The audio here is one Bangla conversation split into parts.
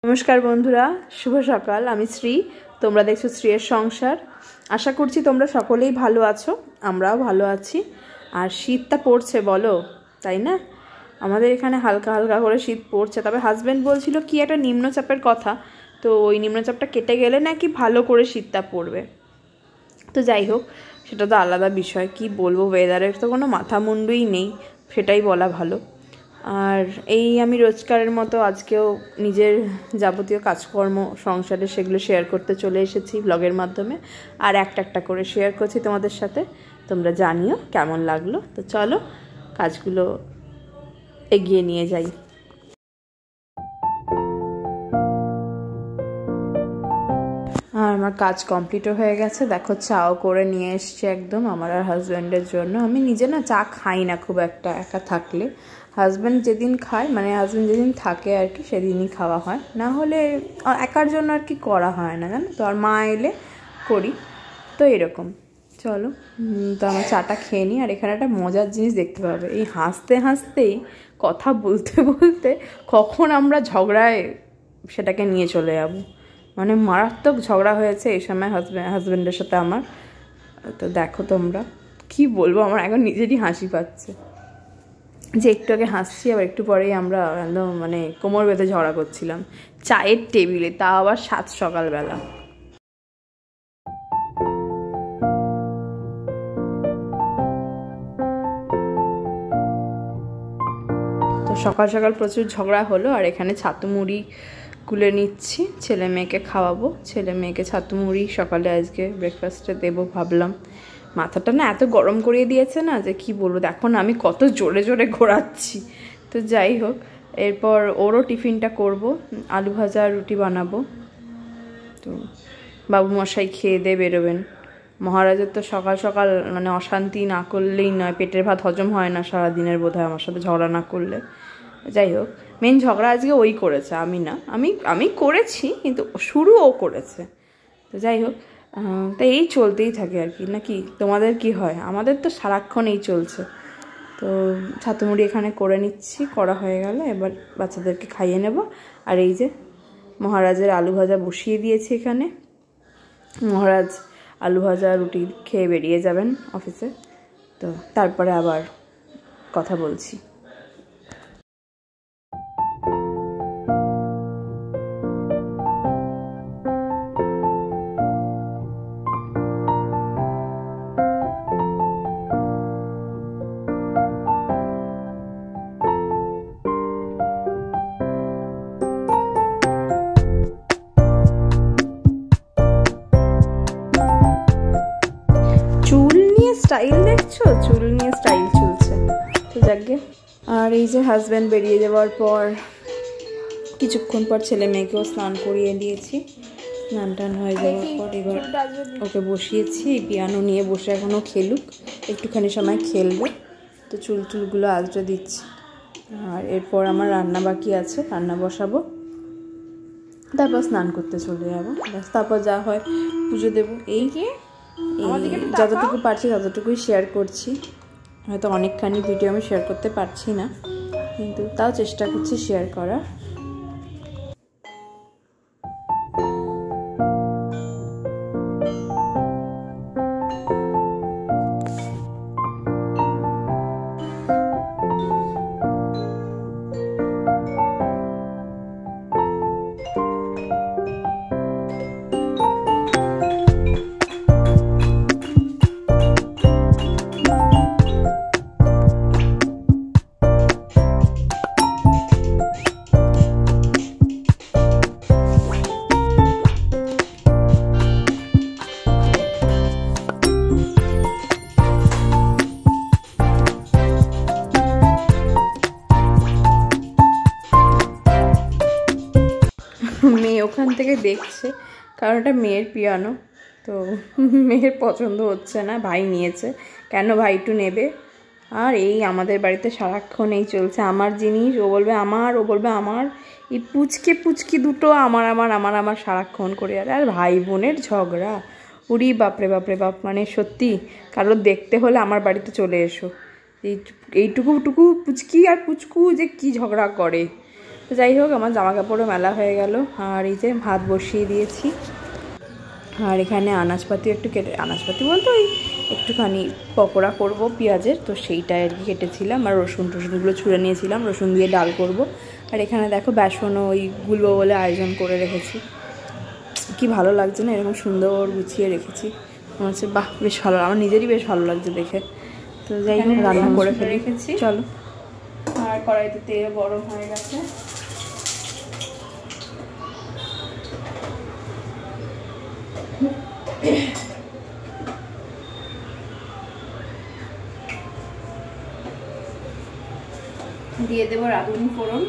নমস্কার বন্ধুরা, শুভ সকাল। আমি শ্রী, তোমরা দেখছো শ্রীয়ের সংসার। আশা করছি তোমরা সকলেই ভালো আছো, আমরাও ভালো আছি। আর শীতটা পড়ছে বলো, তাই না? আমাদের এখানে হালকা হালকা করে শীত পড়ছে। তবে হাজব্যান্ড বলছিল কি একটা নিম্নচাপের কথা, তো ওই নিম্নচাপটা কেটে গেলে নাকি ভালো করে শীতটা পড়বে। তো যাই হোক, সেটা তো আলাদা বিষয়। কি বলবো, ওয়েদারের তো কোনো মাথা মুন্ডুই নেই, সেটাই বলা ভালো। আর এই আমি রোজকারের মতো আজকেও নিজের যাবতীয় কাজকর্ম সংসারে সেগুলো শেয়ার করতে চলে এসেছি ব্লগের মাধ্যমে। আর একটা একটা করে শেয়ার করছি তোমাদের সাথে, তোমরা জানিও কেমন লাগলো। তো চলো কাজগুলো এগিয়ে নিয়ে যাই। আর আমার কাজ কমপ্লিটও হয়ে গেছে। দেখো, চাও করে নিয়ে এসছি একদম আমার আর হাজব্যান্ডের জন্য। আমি নিজে না চা খাই না খুব একটা, একা থাকলে। হাজব্যান্ড যেদিন খায়, মানে হাজব্যান্ড যেদিন থাকে আর কি, সেদিনই খাওয়া হয়, না হলে একার জন্য আর কি করা হয় না, জানো তো। আর মা এলে করি, তো এরকম। চলো, তো আমার চাটা খেয়ে নিই। আর এখানে একটা মজার জিনিস দেখতে পাবে, এই হাসতে হাসতেই কথা বলতে বলতে কখন আমরা ঝগড়ায় সেটাকে নিয়ে চলে যাবো। মানে মারাত্মক ঝগড়া হয়েছে এই সময় হাজব্যান্ডের সাথে আমার। তো দেখো তোমরা, কি বলবো, আমার এখন নিজেরই হাসি পাচ্ছে যে একটু আগে হাসছি, আবার একটু পরেই আমরা একদম মানে কোমর বেঁধে ঝগড়া করছিলাম চায়ের টেবিলে, তা আবার সকালবেলা। তো সকাল সকাল প্রচুর ঝগড়া হলো। আর এখানে ছাতু মুড়ি গুলে নিচ্ছি, ছেলে মেয়েকে খাওয়াবো। ছেলে মেয়েকে ছাতু মুড়ি সকালে আজকে ব্রেকফাস্টে দেবো ভাবলাম। মাথাটা না এত গরম করিয়ে দিয়েছে না, যে কি বলবো। দেখো না আমি কত জোরে জোরে ঘোরাচ্ছি। তো যাই হোক, এরপর ওরও টিফিনটা করব, আলু ভাজা রুটি বানাবো। তো বাবু মশাই খেয়ে দিয়ে বেরোবেন। মহারাজের তো সকাল সকাল মানে অশান্তি না করলেই নয়, পেটের ভাত হজম হয় না সারাদিনের, বোধ হয় আমার সাথে ঝগড়া না করলে। যাই হোক, মেন ঝগড়া আজকে ওই করেছে, আমি না। আমি করেছি, কিন্তু শুরু ও করেছে। তো যাই হোক, তো এই চলতেই থাকে আর কি, নাকি তোমাদের কি হয়? আমাদের তো সারাক্ষণ এই চলছে। তো ছাতু মুড়ি এখানে করে নিচ্ছি, করা হয়ে গেল, এবার বাচ্চাদেরকে খাইয়ে নেব। আর এই যে মহারাজের আলু ভাজা বসিয়ে দিয়েছি এখানে। মহারাজ আলু ভাজা রুটি খেয়ে বেরিয়ে যাবেন অফিসে, তো তারপরে আবার কথা বলছি। চুল নিয়ে স্টাইল দেখছো? চুল নিয়ে স্টাইল চলছে, তো যাকে। আর এই যে হাজব্যান্ড বেরিয়ে যাওয়ার পর কিছুক্ষণ পর ছেলে মেয়েকেও স্নান করিয়ে দিয়েছি। স্নান টান হয়ে যাওয়ার পর এবার ওকে বসিয়েছি পিয়ানো নিয়ে, বসে এখনও খেলুক, একটুখানি সময় খেলবে। তো চুলগুলো আঁচড়ে দিচ্ছি। আর এরপর আমার রান্না বাকি আছে, রান্না বসাবো, তারপর স্নান করতে চলে যাবো। ব্যাস, তারপর যা হয় পুজো দেবো। এই যতটুকু পারছি ততটুকুই শেয়ার করছি। হয়তো অনেকখানি ভিডিও আমি শেয়ার করতে পারছি না, কিন্তু তাও চেষ্টা করছি শেয়ার করার। মেয়ে ওখান থেকে দেখছে, কারণ এটা মেয়ের পিয়ানো। তো মেয়ের পছন্দ হচ্ছে না, ভাই নিয়েছে, কেন ভাই একটু নেবে। আর এই আমাদের বাড়িতে সারাক্ষণ এই চলছে, আমার জিনিস ও বলবে আমার, ও বলবে আমার। এই পুচকি দুটো আমার আমার আমার আমার সারাক্ষণ করে। আর ভাই বোনের ঝগড়া, উড়ি বাপরে বাপরে বাপ। মানে সত্যি, কারোর দেখতে হলে আমার বাড়িতে চলে এসো। এইটুকু পুচকি আর পুচকু যে কি ঝগড়া করে। তো যাই হোক, আমার জামা কাপড়ও মেলা হয়ে গেল। আর এই যে ভাত বসিয়ে দিয়েছি। আর এখানে আনাজপাতি একটু কেটে, আনাজপাতি বলতে ওই একটুখানি পকোড়া করব পেঁয়াজের, তো সেইটাই আর কি কেটেছিলাম। আর রসুনগুলো ছুঁড়ে নিয়েছিলাম, রসুন দিয়ে ডাল করব। আর এখানে দেখো বেসনও ওই গুলবো বলে আয়োজন করে রেখেছি। কি ভালো লাগছে না, এরকম সুন্দর গুছিয়ে রেখেছি। মনে হচ্ছে বাহ, বেশ ভালো, আমার নিজেরই বেশ ভালো লাগছে দেখে। তো যাই হোক, রান্না করে ফেলে রেখেছি, চলো। আর কড়াইতে তেল গরম হয়ে গেছে। দিয়ে দেবো রাঁধুনি ফোড়ন।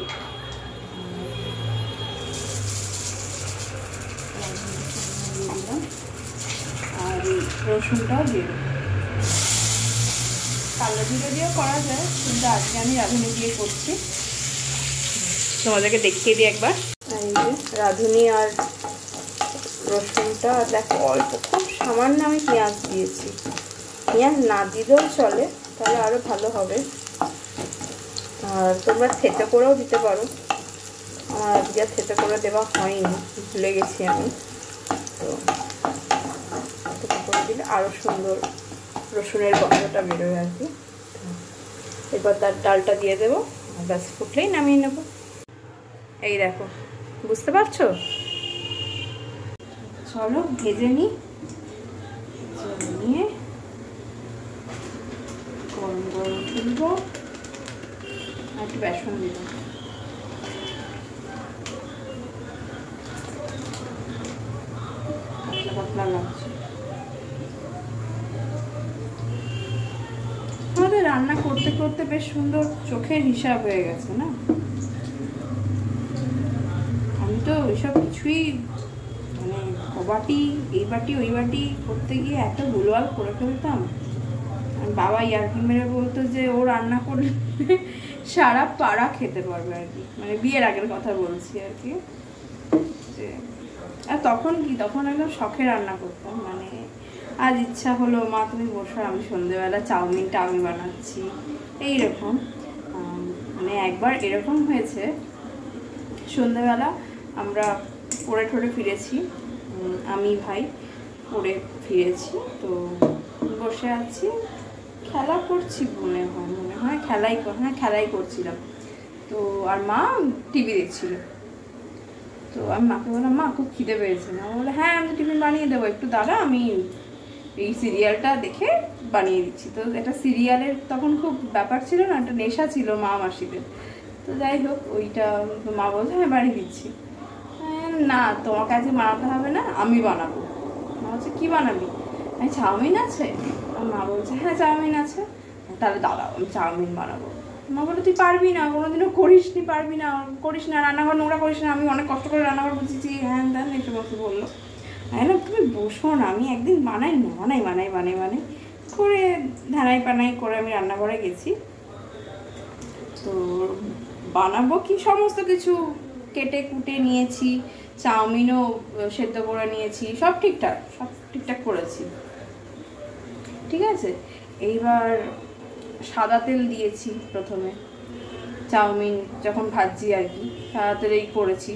আর রসুনটাও দিয়ে দেবো। কালো জিরে দিয়েও করা যায়, কিন্তু আজকে আমি রাঁধুনি দিয়ে করছি। তোমাদেরকে দেখিয়ে দিই একবার। এই যে রাঁধুনি আর রসুনটা, দেখো অল্প খুব সামান্য আমি পেঁয়াজ দিয়েছি। পেঁয়াজ না দিলেও চলে, তাহলে আরও ভালো হবে। আর তোমরা থেতে করেও দিতে পারো, আমার আজকে থেতে করে দেওয়া হয়নি, ভুলে গেছি আমি। তো থেতে করে দিলে আরও সুন্দর রসুনের গন্ধটা বেরোয় আর কি। এবার তার ডালটা দিয়ে দেবো, ব্যাস ফুটলেই নামিয়ে নেব। এই দেখো, বুঝতে পারছো? চলো ভেজে নিই। নিয়ে গরম গরম তুলবো, আর একটু বেসন দিব। পাতলা পাতলা লাগছে। আমাদের রান্না করতে করতে বেশ সুন্দর চোখের হিসাব হয়ে গেছে না? আমি তো ওইসব কিছুই মানে বাটি এই বাটি ওই বাটি করতে গিয়ে এত ভুলভাল করে ফেলতাম। বাবা ইয়ার্কি মেরে বলতো যে ও রান্না করলে সারা পাড়া খেতে পারবে আর কি, মানে বিয়ের আগের কথা বলছি আর কি। আর তখন কি, তখন একদম শখে রান্না করতাম। মানে আজ ইচ্ছা হলো, মা তুমি বসো, আমি সন্ধ্যেবেলা চাউমিনটা আমি বানাচ্ছি, এইরকম। মানে একবার এরকম হয়েছে, সন্ধ্যেবেলা আমরা পড়ে ঠরে ফিরেছি, আমি ভাই পড়ে ফিরেছি। তো বসে আছি, খেলা করছি মনে হয় খেলাই করছিলাম। তো আর মা টিভি দেখছিল। তো আমি মাকে বললাম, মা খুব খিদে পেয়েছে। মা বলে, হ্যাঁ আমি টিফিন বানিয়ে দেবো, একটু দাঁড়া, আমি এই সিরিয়ালটা দেখে বানিয়ে দিচ্ছি। তো একটা সিরিয়ালের তখন খুব ব্যাপার ছিল না, একটা নেশা ছিল মা মাসিদের। তো যাই হোক, ওইটা মা বলছে হ্যাঁ বানিয়ে দিচ্ছি। না তোমাকে আজকে বানাতে হবে না, আমি বানাবো। মা বলছে কী বানাবি? আমি চাউমিন আছে? মা বলছে হ্যাঁ চাউমিন আছে। তাহলে দাঁড়াও আমি চাউমিন বানাবো। মা বলে তুই পারবি না, কোনোদিনও করিস না, রান্নাঘর নোংরা করিস না, আমি অনেক কষ্ট করে রান্নাঘর বুঝেছি, হ্যাঁ দেন একটু বসে বললো। হ্যাঁ না তুমি বসো না, আমি একদিন বানাই করে ধানাই পানাই করে আমি রান্নাঘরে গেছি। তো বানাবো কি, সমস্ত কিছু কেটে কুটে নিয়েছি, চাউমিনও সেদ্ধ করে নিয়েছি, সব ঠিকঠাক করেছি, ঠিক আছে। এইবার সাদা তেল দিয়েছি প্রথমে, চাউমিন যখন ভাজছি আর কি, সাদা তেলেই করেছি।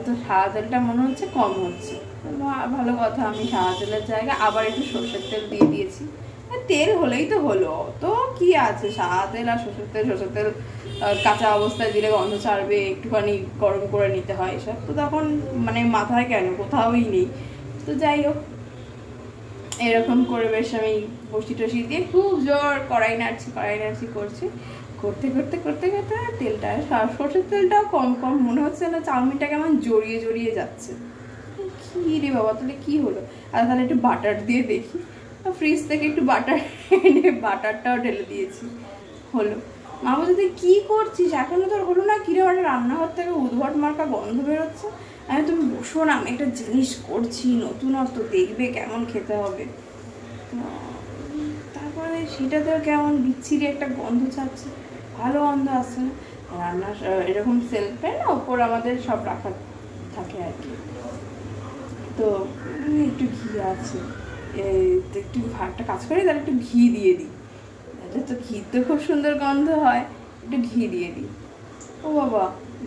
তো সাদা তেলটা মনে হচ্ছে কম হচ্ছে, ভালো কথা, আমি সাদা তেলের জায়গায় আবার একটু সর্ষের তেল দিয়ে দিয়েছি। তেল হলেই তো হলো, তো কি আছে, সাদা তেল আর সর্ষের তেল কাঁচা অবস্থায় দিলে গন্ধ ছাড়বে, একটুখানি গরম করে নিতে হয়, এসব তো তখন মানে মাথায় কেন, কোথাওই নেই। তো যাই হোক, এরকম করে বেশ আমি বসি টসি দিয়ে খুব জোর কড়াই নাড়ছি করতে তেলটা, সর্ষের তেলটাও কম মনে হচ্ছে না, চাউমিনটা কেমন জড়িয়ে যাচ্ছে। কি রে বাবা, তাহলে কি হলো? আর তাহলে একটু বাটার দিয়ে দেখি, ফ্রিজ থেকে একটু বাটার এনে বাটারটাও ঢেলে দিয়েছি, হলো। মা বলছে তুই কী করছিস, এখনো তোর হলো না? কিরে মানে রান্নাঘর থেকে উদ্ভট মার্কা গন্ধ বেরোচ্ছে। আমি তুমি বসো না, আমি একটা জিনিস করছি, নতুনত্ব, দেখবে কেমন খেতে হবে। তারপরে সেটাতেও কেমন বিচ্ছিরি একটা গন্ধ ছাড়ছে, ভালো গন্ধ আসছে না। রান্নার এরকম সেলফে না ওপর আমাদের সব রাখা থাকে আর কি। তো একটু ঘি আছে, একটু একটা কাজ করি, তাহলে একটু ঘি দিয়ে দিই, তাহলে তো ঘি তো খুব সুন্দর গন্ধ হয়, একটু ঘি দিয়ে দিই। ও বাবা,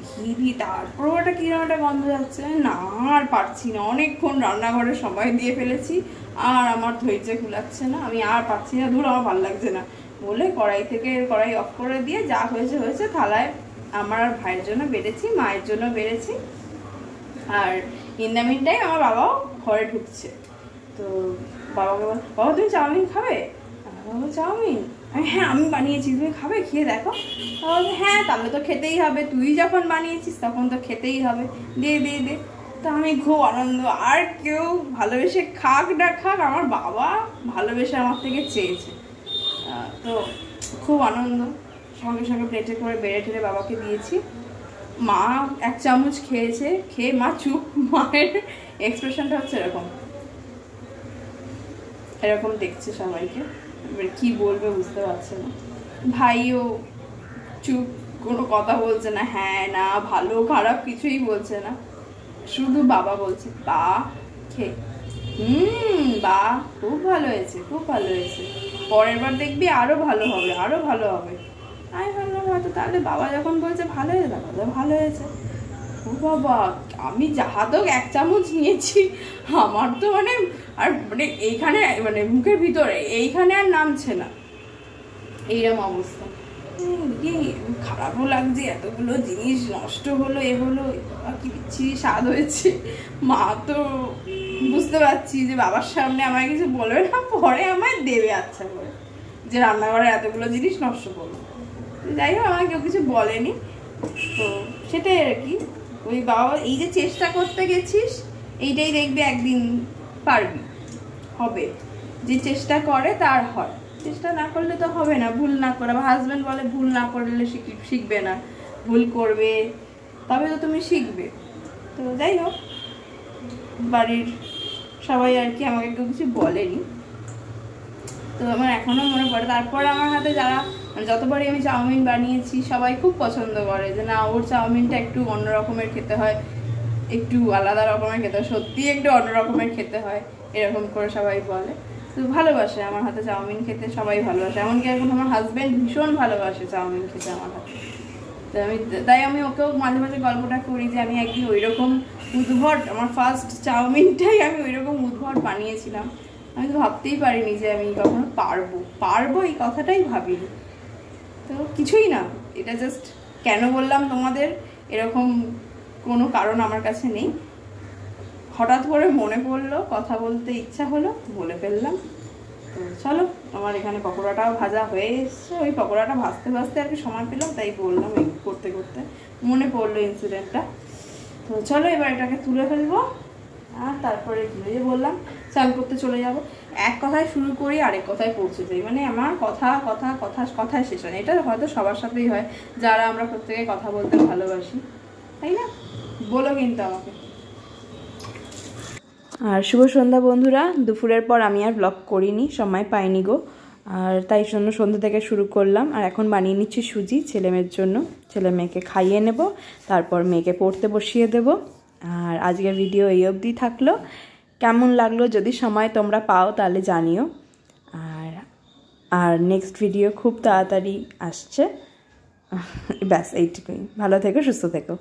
ঘি দিয়ে তারপর ওটা কিরকম একটা গন্ধ যাচ্ছে, না আর পারছি না, অনেকক্ষণ রান্নাঘরে সময় দিয়ে ফেলেছি, আর আমার ধৈর্য কুলাচ্ছে না, আমি আর পারছি না, ধুর আমার ভালো লাগছে না বলে কড়াই অফ করে দিয়ে যা হয়েছে হয়েছে, থালায় আমার আর ভাইয়ের জন্য বেড়েছি, মায়ের জন্য বেড়েছি। আর ইন দ্য মিনটাইম আমার বাবাও ঘরে ঢুকছে। তো বাবাকে বল, বাবা তুমি চাউমিন খাবে? বাবা চাউমিন, হ্যাঁ আমি বানিয়েছি, তুমি খাবে, খেয়ে দেখো। হ্যাঁ তাহলে তো খেতেই হবে, তুই যখন বানিয়েছিস তখন তো খেতেই হবে, দে দে দে। তো আমি খুব আনন্দ, আর কেউ ভালোবেসে খাক না খাক, আমার বাবা ভালোবেসে আমার থেকে চেয়েছে। তো খুব আনন্দ, সঙ্গে সঙ্গে প্লেটে করে বেড়ে ঠেড়ে বাবাকে দিয়েছি। মা 1 চামচ খেয়েছে, খেয়ে মা চুপ। মায়ের এক্সপ্রেশনটা হচ্ছে এরকম দেখছে সবাইকে, এবার কি বলবে বুঝতে পারছে না। ভাইও চুপ, কোনো কথা বলছে না, হ্যাঁ না ভালো খারাপ কিছুই বলছে না, শুধু বাবা বলছে বা খেয়ে বা খুব ভালো হয়েছে, খুব ভালো হয়েছে, পরের বার দেখবি আরো ভালো হবে, আরো ভালো হবে। আমি ভাবলাম হয়তো তাহলে বাবা যখন বলছে ভালো হয়েছে, তাহলে ভালো হয়েছে। ও বাবা, আমি যাহাতক 1 চামচ নিয়েছি, আমার তো আর এইখানে মুখের ভিতরে এইখানে আর নামছে না, এইরকম অবস্থা। খারাপও লাগছে, এতগুলো জিনিস নষ্ট হলো, হলো, কি বিচ্ছিরি স্বাদ হয়েছে। মা তো বুঝতে পারছি যে বাবার সামনে আমায় কিছু বলবে না, পরে আমায় দেবে আচ্ছা করে, যে রান্নাঘরে এতগুলো জিনিস নষ্ট করলো। যাই হোক, আমাকে কেউ কিছু বলেনি, তো সেটাই আর কি। ওই বাবা, এই যে চেষ্টা করতে গেছিস, এইটাই দেখবি একদিন পারবি, হবে। যে চেষ্টা করে তার হয়, চেষ্টা না করলে তো হবে না। ভুল না করে, বা হাজব্যান্ড বলে ভুল না করলে শিখবে না, ভুল করবে তবে তো তুমি শিখবে। তো যাই হোক, বাড়ির সবাই আর কি আমাকে কেউ কিছু বলেনি, তো আমার এখনও মনে পড়ে। তারপর আমার হাতে যারা যতবারই আমি চাউমিন বানিয়েছি, সবাই খুব পছন্দ করে যে না, ওর চাউমিনটা একটু অন্য রকমের খেতে হয়, একটু আলাদা রকমের খেতে হয়, সত্যি একটু অন্য রকমের খেতে হয়, এরকম করে সবাই বলে। তো ভালোবাসে আমার হাতে চাউমিন খেতে, সবাই ভালোবাসে, এমনকি এখন আমার হাজব্যান্ড ভীষণ ভালোবাসে চাউমিন খেতে আমার হাতে। তো তাই আমি ওকেও মাঝে মাঝে গল্পটা করি যে আমি একদিন ওইরকম উদ্ভট, আমার ফার্স্ট চাউমিনটাই আমি ওইরকম উদ্ভট বানিয়েছিলাম। আমি তো ভাবতেই পারিনি যে আমি কখনো পারবো, এই কথাটাই ভাবিনি। তো কিছুই না, এটা জাস্ট কেন বললাম তোমাদের, এরকম কোনো কারণ আমার কাছে নেই, হঠাৎ করে মনে পড়লো, কথা বলতে ইচ্ছা হলো, বলে ফেললাম। তো চলো, আমার এখানে পকোড়াটাও ভাজা হয়ে এসছে, ওই পকোড়াটা ভাজতে ভাজতে আর কি সময় পেলাম, তাই বললাম, এই করতে করতে মনে পড়লো ইনসিডেন্টটা। তো চলো এবার এটাকে তুলে ফেলবো, আর তারপরে কি বললাম, চান করতে চলে যাব। এক কথায় শুরু করি, আরেক কথায় পৌঁছে যাই, আমার কথায় শেষ হয়। এটা হয়তো সবার সাথেই হয়, যারা আমরা প্রত্যেকে কথা বলতে ভালোবাসি, তাই না? বলো কিন্তু আমাকে। আর শুভ সন্ধ্যা বন্ধুরা, দুপুরের পর আমি আর ব্লগ করিনি, সময় পাইনি গো, আর তাই জন্য সন্ধ্যা থেকে শুরু করলাম। আর এখন বানিয়ে নিচ্ছি সুজি ছেলেমেয়ের জন্য, ছেলে মেয়েকে খাইয়ে নেব, তারপর মেয়েকে পড়তে বসিয়ে দেব। আর আজকের ভিডিও এই অবধি থাকলো, কেমন লাগলো যদি সময় তোমরা পাও তাহলে জানিও। আর নেক্সট ভিডিও খুব তাড়াতাড়ি আসছে, ব্যাস এইটুকুই। ভালো থেকো, সুস্থ থেকো।